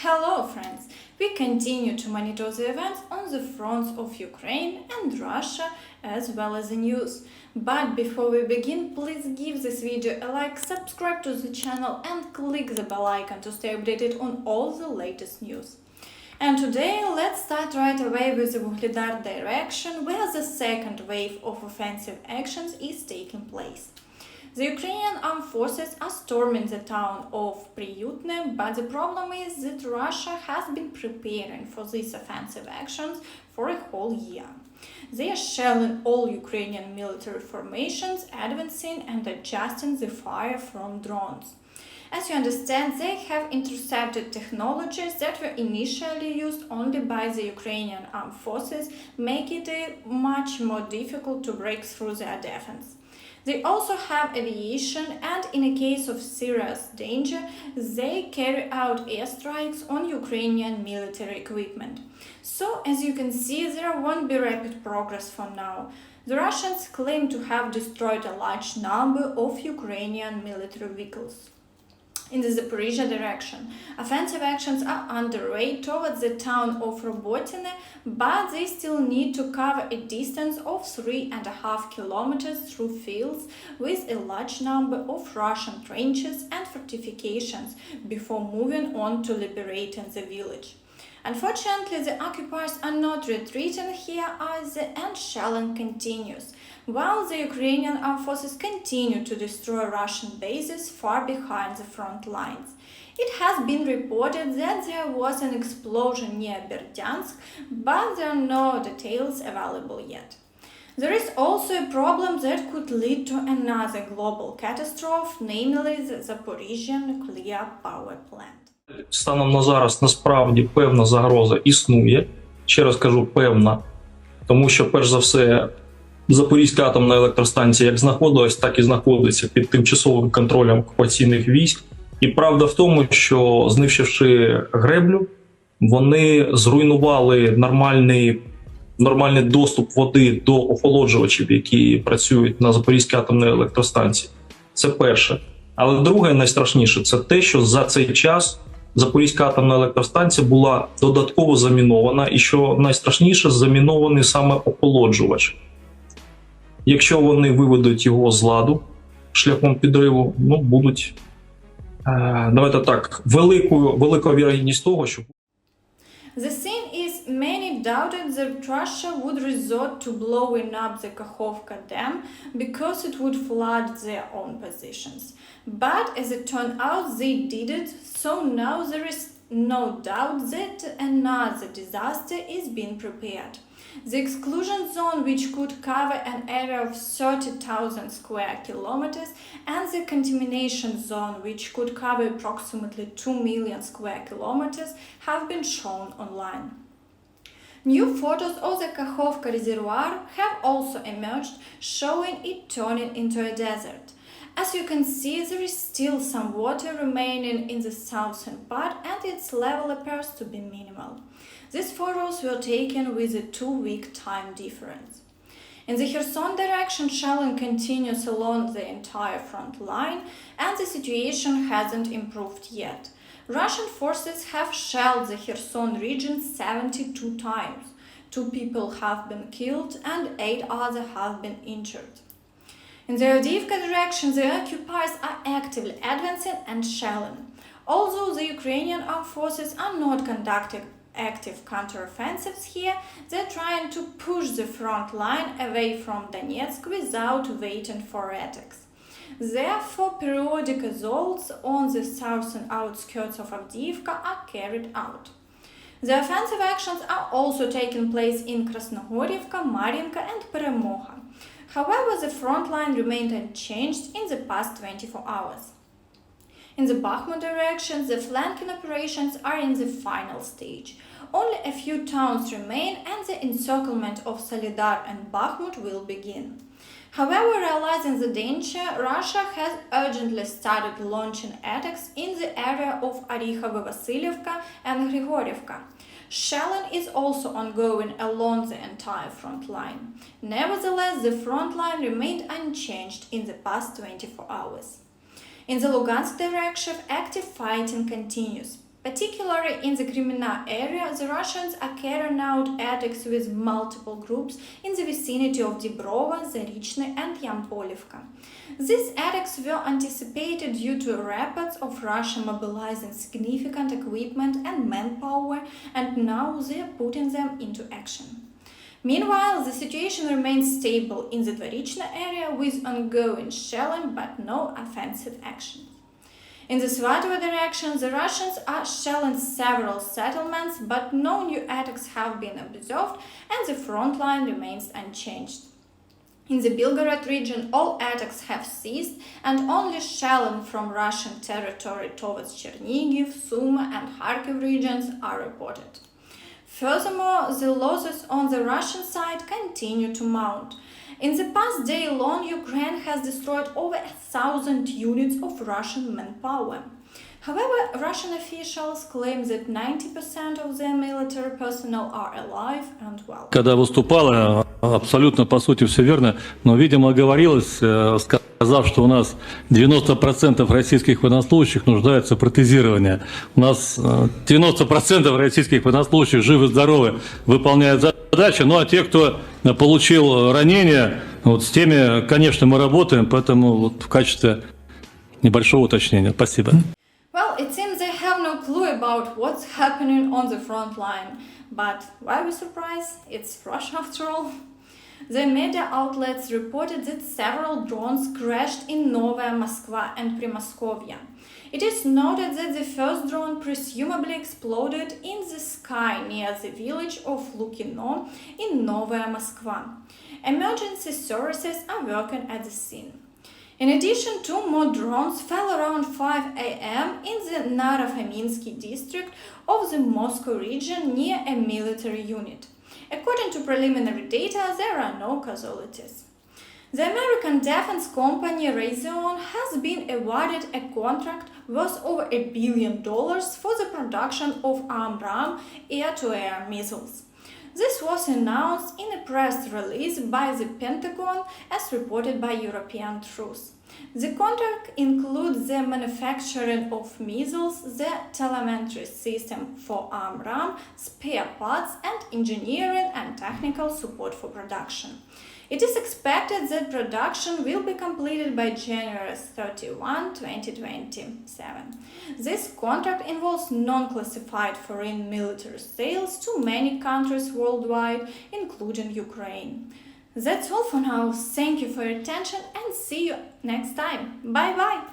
Hello friends! We continue to monitor the events on the fronts of Ukraine and Russia as well as the news. But before we begin, please give this video a like, subscribe to the channel and click the bell icon to stay updated on all the latest news. And today let's start right away with the Vuhledar direction, where the second wave of offensive actions is taking place. The Ukrainian armed forces are storming the town of Priyutne, but the problem is that Russia has been preparing for these offensive actions for a whole year. They are shelling all Ukrainian military formations, advancing and adjusting the fire from drones. As you understand, they have intercepted technologies that were initially used only by the Ukrainian armed forces, making it much more difficult to break through their defense. They also have aviation, and in a case of serious danger, they carry out airstrikes on Ukrainian military equipment. So, as you can see, there won't be rapid progress for now. The Russians claim to have destroyed a large number of Ukrainian military vehicles. In the Zaporizhia direction, offensive actions are underway towards the town of Robotine, but they still need to cover a distance of 3.5 kilometers through fields with a large number of Russian trenches and fortifications before moving on to liberating the village. Unfortunately, the occupiers are not retreating here either, and shelling continues, while the Ukrainian armed forces continue to destroy Russian bases far behind the front lines. It has been reported that there was an explosion near Berdyansk, but there are no details available yet. There is also a problem that could lead to another global catastrophe, namely the Zaporizhia nuclear power plant. Станом на зараз насправді певна загроза існує. Ще раз кажу, певна, тому що, перш за все, Запорізька атомна електростанція як знаходилась, так і знаходиться під тимчасовим контролем окупаційних військ. І правда в тому, що, знищивши греблю, вони зруйнували нормальний доступ води до охолоджувачів, які працюють на Запорізькій атомній електростанції. Це перше. Але друге, найстрашніше, це те, що за цей час Запорізька атомна електростанція була додатково замінована, і що найстрашніше, замінований саме охолоджувач. Якщо вони виведуть його з ладу шляхом підриву, будуть, давайте так, велика вірогідність того, що... The thing is, many doubted that Russia would resort to blowing up the Kakhovka dam because it would flood their own positions. But as it turned out, they did it, so now there is no doubt that another disaster is being prepared. The exclusion zone, which could cover an area of 30,000 square kilometers, and the contamination zone, which could cover approximately 2 million square kilometers, have been shown online. New photos of the Kakhovka reservoir have also emerged, showing it turning into a desert. As you can see, there is still some water remaining in the southern part, and its level appears to be minimal. These photos were taken with a 2-week time difference. In the Kherson direction, shelling continues along the entire front line, and the situation hasn't improved yet. Russian forces have shelled the Kherson region 72 times. 2 people have been killed and 8 others have been injured. In the Avdiivka direction, the occupiers are actively advancing and shelling. Although the Ukrainian armed forces are not conducting active counteroffensives here, they're trying to push the front line away from Donetsk without waiting for attacks. Therefore, periodic assaults on the southern outskirts of Avdiivka are carried out. The offensive actions are also taking place in Krasnogorivka, Marinka and Peremoha. However, the front line remained unchanged in the past 24 hours. In the Bakhmut direction, the flanking operations are in the final stage. Only a few towns remain, and the encirclement of Solidar and Bakhmut will begin. However, realizing the danger, Russia has urgently started launching attacks in the area of Orikhovo-Vasilievka and Grigorievka. Shelling is also ongoing along the entire front line. Nevertheless, the front line remained unchanged in the past 24 hours. In the Lugansk direction, active fighting continues. Particularly in the Crimea area, the Russians are carrying out attacks with multiple groups in the vicinity of Dibrova, Zarychny and Yampolivka. These attacks were anticipated due to reports of Russia mobilizing significant equipment and manpower, and now they are putting them into action. Meanwhile, the situation remains stable in the Zaporizhia area with ongoing shelling but no offensive action. In the Svatova direction, the Russians are shelling several settlements, but no new attacks have been observed and the front line remains unchanged. In the Belgorod region, all attacks have ceased and only shelling from Russian territory towards Chernihiv, Sumy and Kharkiv regions are reported. Furthermore, the losses on the Russian side continue to mount. In the past day alone, Ukraine has destroyed over 1,000 units of Russian manpower. However, Russian officials claim that 90% of their military personnel are alive and well. Когда выступала, абсолютно по сути все верно, но, видимо, оговорилась, сказав, что у нас 90% российских военнослужащих нуждаются в протезировании. У нас 90% российских военнослужащих живы-здоровы, выполняют задачи, ну а те, кто получил ранения, вот с теми, конечно, мы работаем, поэтому вот в качестве небольшого уточнения. Спасибо. Well, it seems they have no clue about what's happening on the front line. But why are we surprised? It's Russia after all. The media outlets reported that several drones crashed in Novaya Moskva and Primoskovia. It is noted that the first drone presumably exploded in the sky near the village of Lukino in Novaya Moskva. Emergency services are working at the scene. In addition, 2 more drones fell around 5 a.m. in the Narofaminsky district of the Moscow region near a military unit. According to preliminary data, there are no casualties. The American defense company Raytheon has been awarded a contract worth over $1 billion for the production of AMRAAM air-to-air missiles. This was announced in a press release by the Pentagon as reported by European Truth. The contract includes the manufacturing of missiles, the telemetry system for AMRAAM, spare parts, and engineering and technical support for production. It is expected that production will be completed by January 31, 2027. This contract involves non-classified foreign military sales to many countries worldwide, including Ukraine. That's all for now. Thank you for your attention and see you next time. Bye-bye!